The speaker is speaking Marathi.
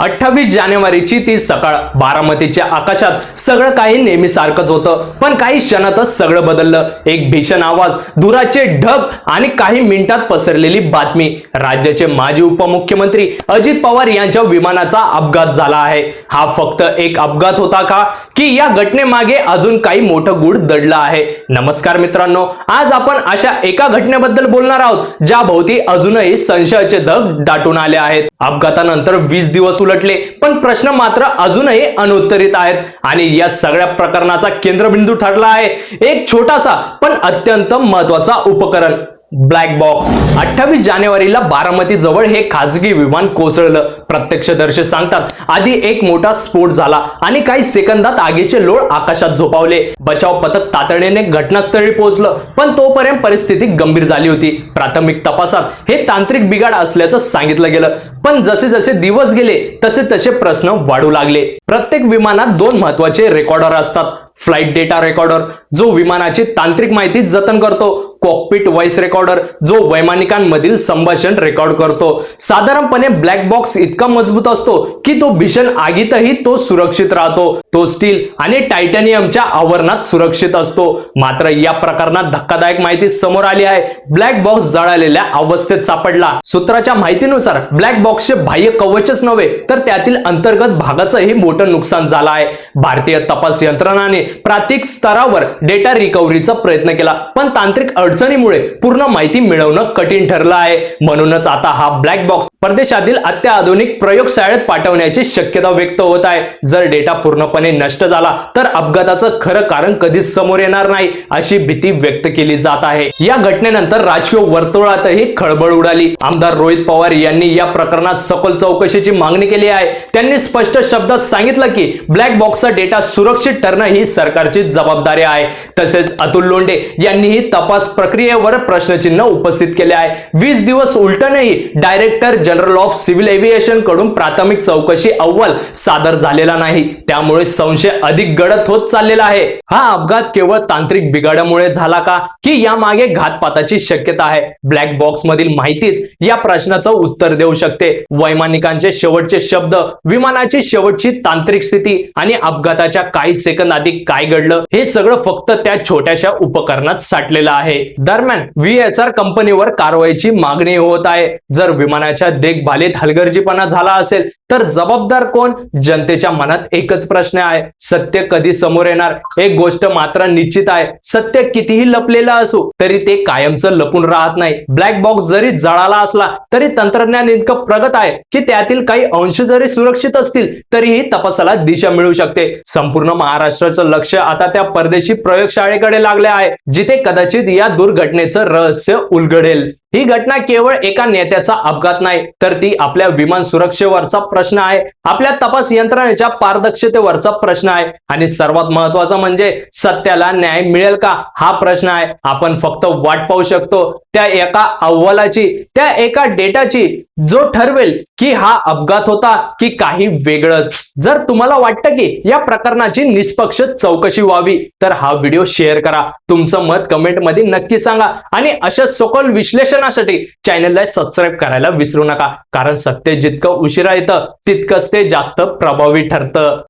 28 जानेवारीची ती सकाळ. बारामतीच्या आकाशात सगळं काही नेहमीसारखंच होतं, पण काही क्षणातच सगळं बदललं. एक भीषण आवाज, धुराचे ढग आणि काही मिनिटात पसरलेली बातमी. राज्याचे माजी उपमुख्यमंत्री अजित पवार यांच्या विमानाचा अपघात झाला आहे. हा फक्त एक अपघात होता का, की या घटनेमागे अजून काही मोठं गूढ दडलं आहे? नमस्कार मित्रांनो, आज आपण अशा एका घटनेबद्दल बोलणार आहोत ज्या भोवती अजूनही संशयाचे धग दाटून आले आहेत. अपघातानंतर 20 दिवस उलटले, पण प्रश्न मात्र अजूनही अनुत्तरित आहेत. आणि या सगळ्या प्रकरणाचा केंद्रबिंदू ठरला आहे एक छोटासा पण अत्यंत महत्त्वाचा उपकरण, ब्लॅक बॉक्स. 28 जानेवारीला बारामती जवळ हे खासगी विमान कोसळलं. प्रत्यक्षदर्शी सांगतात, आधी एक मोठा स्फोट झाला आणि काही सेकंदात आगीचे लोळ आकाशात झोपावले. बचाव पथक तातडीने घटनास्थळी पोहोचलं, पण तोपर्यंत परिस्थिती गंभीर झाली होती. प्राथमिक तपासात हे तांत्रिक बिघाड असल्याचं सांगितलं गेलं, पण जसे जसे दिवस गेले तसे तसे प्रश्न वाढू लागले. प्रत्येक विमानात 2 महत्त्वाचे रेकॉर्डर असतात. फ्लाइट डेटा रेकॉर्डर, जो विमानाची तांत्रिक माहिती जतन करतो. कॉकपिट व्हॉइस रेकॉर्डर, जो वैमानिकांमधील संभाषण रेकॉर्ड करतो. साधारणपणे ब्लॅक बॉक्स इतका मजबूत असतो की तो भीषण आगीतही तो सुरक्षित राहतो. तो स्टील आणि टायटॅनियमच्या आवरणात सुरक्षित असतो. मात्र या प्रकरणात धक्कादायक माहिती समोर आली आहे. ब्लॅक बॉक्स जळालेल्या अवस्थेत सापडला. सूत्राच्या माहितीनुसार ब्लॅक बॉक्सचे बाह्य कवचच नव्हे, तर त्यातील अंतर्गत भागाचंही मोठं नुकसान झालं आहे. भारतीय तपास यंत्रणाने प्राथमिक स्तरावर डेटा रिकव्हरीचा प्रयत्न केला, पण तांत्रिक अडचणीमुळे पूर्ण माहिती मिळवणं कठीण ठरलं आहे. म्हणूनच आता हा ब्लॅक बॉक्स परदेशातील अत्याधुनिक प्रयोगशाळेत पाठवण्याची शक्यता व्यक्त होत आहे. जर डेटा पूर्णपणे नष्ट झाला तर अपघाताचं खरं कारण कधीच समोर येणार नाही, अशी भीती व्यक्त केली जात आहे. या घटनेनंतर राजकीय वर्तुळातही खळबळ उडाली. आमदार रोहित पवार यांनी या प्रकरणात सखोल चौकशीची मागणी केली आहे. त्यांनी स्पष्ट शब्दात सांगितलं की ब्लॅक बॉक्सचा डेटा सुरक्षित ठेवणं ही सरकारची जबाबदारी आहे. तसेच अतुल लोंढे यांनीही तपास प्रक्रियेवर प्रश्नचिन्ह उपस्थित केले आहे. 20 दिवस उलटूनही director general of civil aviation कडून प्राथमिक चौकशी अहवाल सादर झालेला नाही. त्यामुळे संशय अधिक गडद होत चाललेला आहे. हा अपघात केवळ तांत्रिक बिघाडामुळे झाला का, की यामागे घातपाताची शक्यता आहे? ब्लॅक बॉक्स मधील माहितीच या प्रश्नाचं उत्तर देऊ शकते. वैमानिकांचे शेवटचे शब्द, विमानाची शेवटची तांत्रिक स्थिती आणि अपघाताच्या काही सेकंद आधी काय घडलं, हे सगळं फक्त त्या छोट्याशा उपकरणात साठलेलं आहे. दरम्यान VSR कंपनीवर कारवाईची मागणी होत आहे. जर विमानाच्या देखभालीत हलगर्जीपणा झाला असेल तर जबाबदार कोण? जनतेच्या मनात एकच प्रश्न आहे, सत्य कधी समोर येणार? एक गोष्ट मात्र निश्चित आहे, सत्य कितीही लपलेलं असो तरी ते कायमचं लपून राहत नाही. ब्लॅक बॉक्स जरी जळाला असला तरी तंत्रज्ञान इतकं प्रगत आहे की त्यातील काही अंश जरी सुरक्षित असतील तरीही तपासाला दिशा मिळू शकते. संपूर्ण महाराष्ट्राचं लक्ष आता त्या परदेशी प्रयोगशाळेकडे लागले आहे, जिथे कदाचित या दुर्घटनेचं रहस्य उलगडेल. ही घटना केवळ एका नेत्याचा अपघात नाही, तर ती आपल्या विमान सुरक्षेवरचा प्रश्न आहे, आपल्या तपास यंत्रणेच्या पारदर्शकतेवरचा प्रश्न आहे आणि सर्वात महत्त्वाचा म्हणजे सत्याला न्याय मिळेल का, हा प्रश्न आहे. आपण फक्त वाट पाहू शकतो त्या एका अहवालाची, त्या एका डेटाची, जो ठरवेल की हा अपघात होता की काही वेगळंच. जर तुम्हाला वाटतं की या प्रकरणाची निष्पक्ष चौकशी व्हावी तर हा व्हिडिओ शेअर करा. तुमचं मत कमेंट मध्ये नक्की सांगा आणि अशा सखोल विश्लेषणासाठी चॅनलला सबस्क्राईब करायला विसरू नका, कारण सत्य जितकं उशिरा येतं तितकंच ते जास्त प्रभावी ठरतं.